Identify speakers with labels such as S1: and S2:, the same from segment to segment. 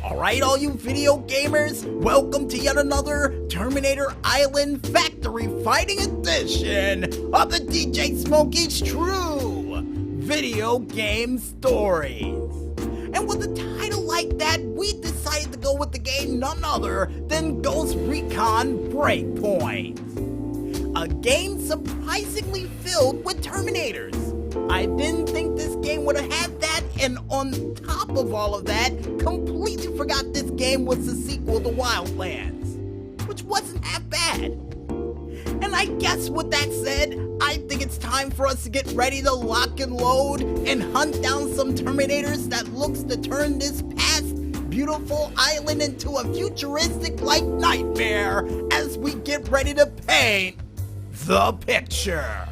S1: Alright, all you video gamers, welcome to yet another Terminator Island Factory Fighting Edition of the DJ Smokey's True Video Game Stories. And with a title like that, we decided to go with the game none other than Ghost Recon Breakpoint. A game surprisingly filled with Terminators. I didn't think this game would have had that, and on top of all of that, completely forgot this game was the sequel to Wildlands, which wasn't half bad. And I guess with that said, I think it's time for us to get ready to lock and load and hunt down some Terminators that looks to turn this past beautiful island into a futuristic like nightmare as we get ready to paint the picture.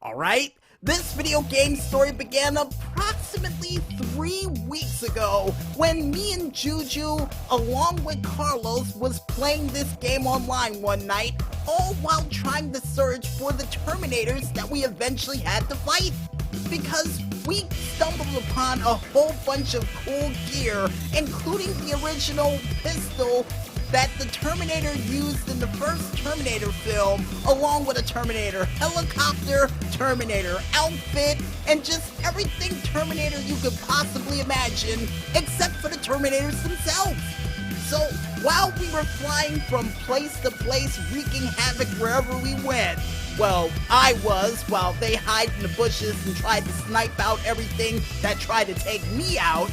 S1: Alright, this video game story began approximately 3 weeks ago when me and Juju, along with Carlos, was playing this game online one night, all while trying to search for the Terminators that we eventually had to fight. Because we stumbled upon a whole bunch of cool gear, including the original pistol that the Terminator used in the first Terminator film, along with a Terminator helicopter, Terminator outfit, and just everything Terminator you could possibly imagine, except for the Terminators themselves. So, while we were flying from place to place, wreaking havoc wherever we went, well, I was, while they hide in the bushes and tried to snipe out everything that tried to take me out,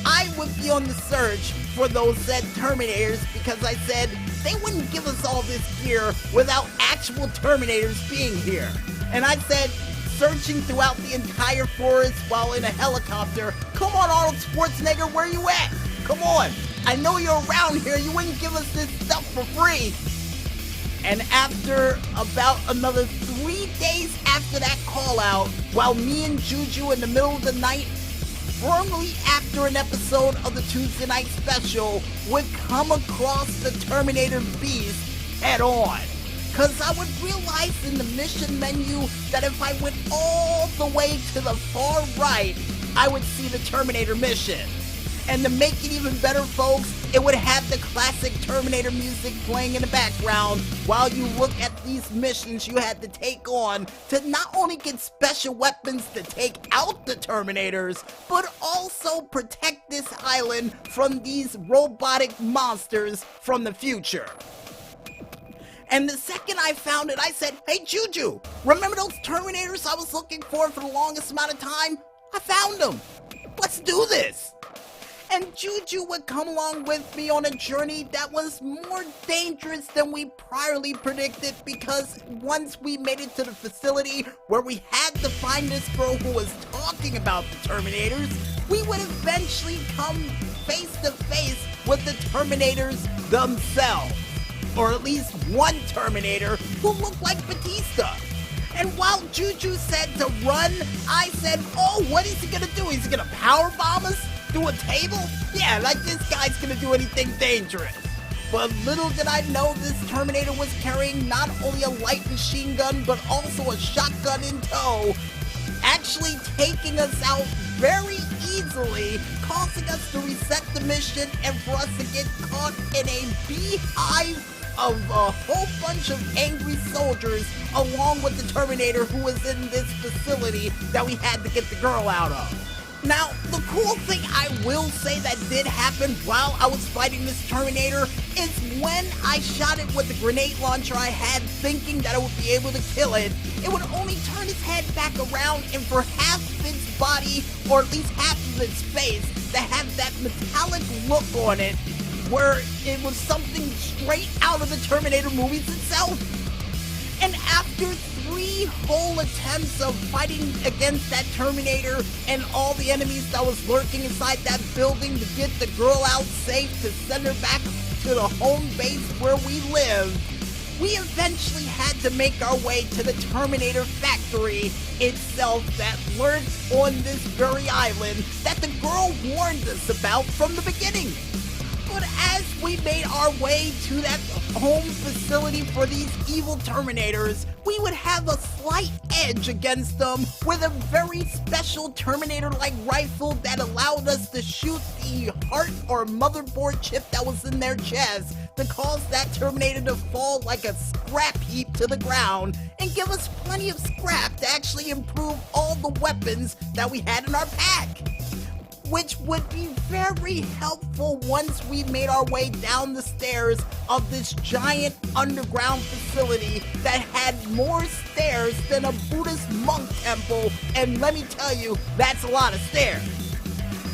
S1: I would be on the search for those said Terminators because I said they wouldn't give us all this gear without actual Terminators being here. And I said, searching throughout the entire forest while in a helicopter, come on Arnold Schwarzenegger, where you at? Come on, I know you're around here, you wouldn't give us this stuff for free. And after about another 3 days after that call out, while me and Juju in the middle of the night, firmly after an episode of the Tuesday Night Special, would come across the Terminator Beast head on. Cause I would realize in the mission menu that if I went all the way to the far right, I would see the Terminator mission. And to make it even better, folks, it would have the classic Terminator music playing in the background while you look at these missions you had to take on to not only get special weapons to take out the Terminators, but also protect this island from these robotic monsters from the future. And the second I found it, I said, hey Juju, remember those Terminators I was looking for the longest amount of time? I found them. Let's do this. And Juju would come along with me on a journey that was more dangerous than we priorly predicted, because once we made it to the facility where we had to find this girl who was talking about the Terminators, we would eventually come face to face with the Terminators themselves. Or at least one Terminator who looked like Batista. And while Juju said to run, I said, oh, what is he gonna do? Is he gonna powerbomb us? Through a table? Yeah, like this guy's gonna do anything dangerous. But little did I know this Terminator was carrying not only a light machine gun, but also a shotgun in tow, actually taking us out very easily, causing us to reset the mission and for us to get caught in a beehive of a whole bunch of angry soldiers, along with the Terminator who was in this facility that we had to get the girl out of. Now, the cool thing I will say that did happen while I was fighting this Terminator is when I shot it with the grenade launcher I had, thinking that I would be able to kill it, it would only turn its head back around, and for half of its body, or at least half of its face, to have that metallic look on it, where it was something straight out of the Terminator movies itself. And after 3 whole attempts of fighting against that Terminator and all the enemies that was lurking inside that building to get the girl out safe to send her back to the home base where we live, we eventually had to make our way to the Terminator factory itself that lurks on this very island that the girl warned us about from the beginning. But as we made our way to that home facility for these evil Terminators, we would have a slight edge against them with a very special Terminator-like rifle that allowed us to shoot the heart or motherboard chip that was in their chest to cause that Terminator to fall like a scrap heap to the ground and give us plenty of scrap to actually improve all the weapons that we had in our pack, which would be very helpful once we made our way down the stairs of this giant underground facility that had more stairs than a Buddhist monk temple, and let me tell you, that's a lot of stairs.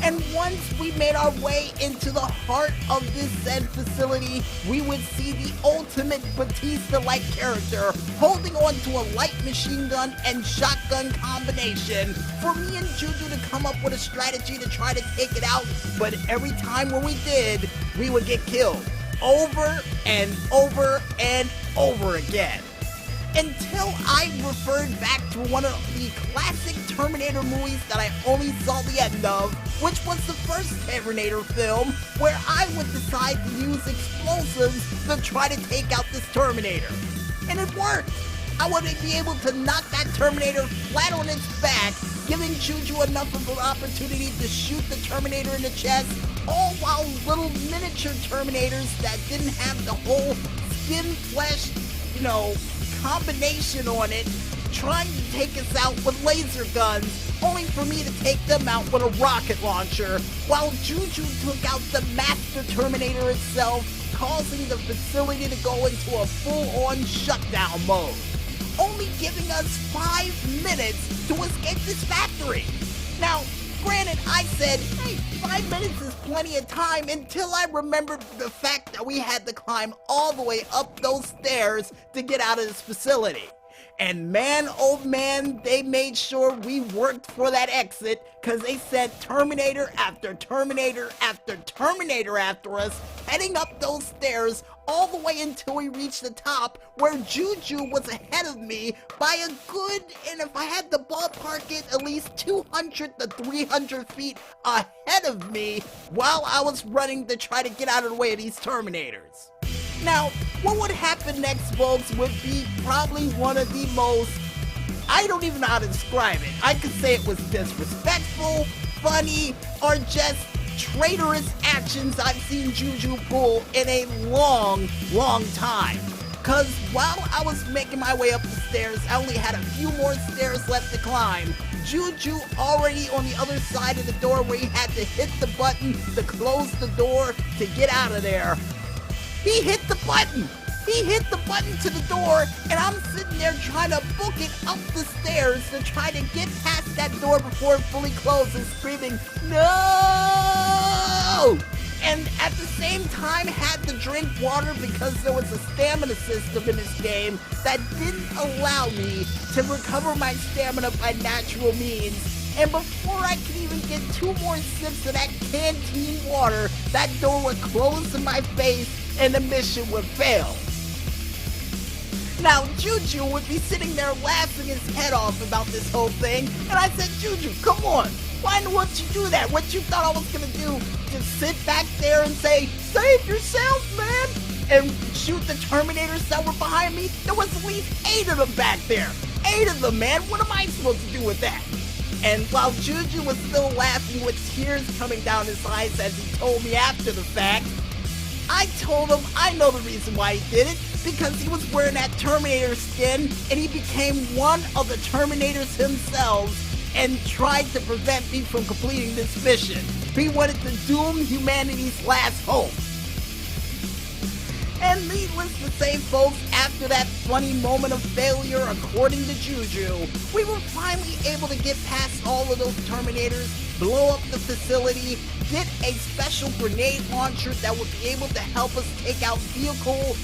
S1: And once we made our way into the heart of this said facility, we would see the ultimate Batista-like character holding on to a light machine gun and shotgun combination for me and Juju to come up with a strategy to try to take it out, but every time when we did, we would get killed over and over and over again. Until I referred back to one of the classic Terminator movies that I only saw the end of, which was the first Terminator film, where I would decide to use explosives to try to take out this Terminator. And it worked! I would be able to knock that Terminator flat on its back, giving Juju enough of an opportunity to shoot the Terminator in the chest, all while little miniature Terminators that didn't have the whole skin, flesh, combination on it, trying to take us out with laser guns, only for me to take them out with a rocket launcher, while Juju took out the Master Terminator itself, causing the facility to go into a full-on shutdown mode, only giving us 5 minutes to escape this factory. Now, granted, I said, hey, 5 minutes is plenty of time, until I remembered the fact that we had to climb all the way up those stairs to get out of this facility. And man, oh man, they made sure we worked for that exit, because they sent Terminator after Terminator after Terminator after us, heading up those stairs all the way until we reached the top, where Juju was ahead of me by a good, and if I had to ballpark it, at least 200 to 300 feet ahead of me, while I was running to try to get out of the way of these Terminators. Now, what would happen next, folks, would be probably one of the most, I don't even know how to describe it. I could say it was disrespectful, funny, or just traitorous actions I've seen Juju pull in a long, long time. Cause while I was making my way up the stairs, I only had a few more stairs left to climb. Juju already on the other side of the door, where he had to hit the button to close the door to get out of there. He hit the button! He hit the button to the door, and I'm sitting there trying to book it up the stairs to try to get past that door before it fully closes, screaming, no! And at the same time had to drink water because there was a stamina system in this game that didn't allow me to recover my stamina by natural means. And before I could even get 2 more sips of that canteen water, that door would close in my face and the mission would fail. Now, Juju would be sitting there laughing his head off about this whole thing, and I said, Juju, come on, why would you do that? What you thought I was gonna do? Just sit back there and say, save yourself, man, and shoot the Terminators that were behind me? There was at least 8 of them back there. 8 of them, man. What am I supposed to do with that? And while Juju was still laughing with tears coming down his eyes as he told me after the fact, I told him I know the reason why he did it, because he was wearing that Terminator skin and he became one of the Terminators himself and tried to prevent me from completing this mission. He wanted to doom humanity's last hope. And needless to say, folks, after that funny moment of failure, according to Juju, we were finally able to get past all of those Terminators, blow up the facility, get a special grenade launcher that would be able to help us take out vehicle,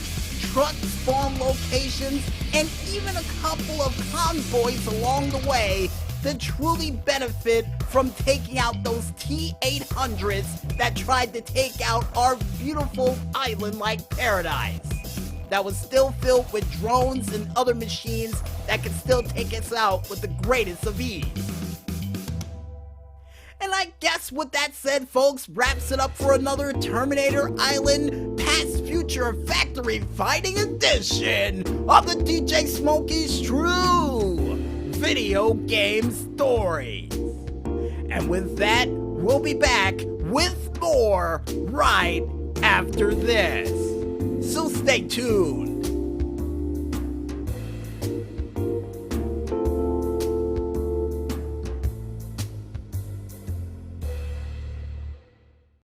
S1: truck spawn locations, and even a couple of convoys along the way to truly benefit from taking out those T-800s that tried to take out our beautiful island-like paradise that was still filled with drones and other machines that could still take us out with the greatest of ease. And I I guess with that said, folks, wraps it up for another Terminator Island Past Future Factory Fighting Edition of the DJ Smokey's True Video Game Stories. And with that, we'll be back with more right after this. So stay tuned.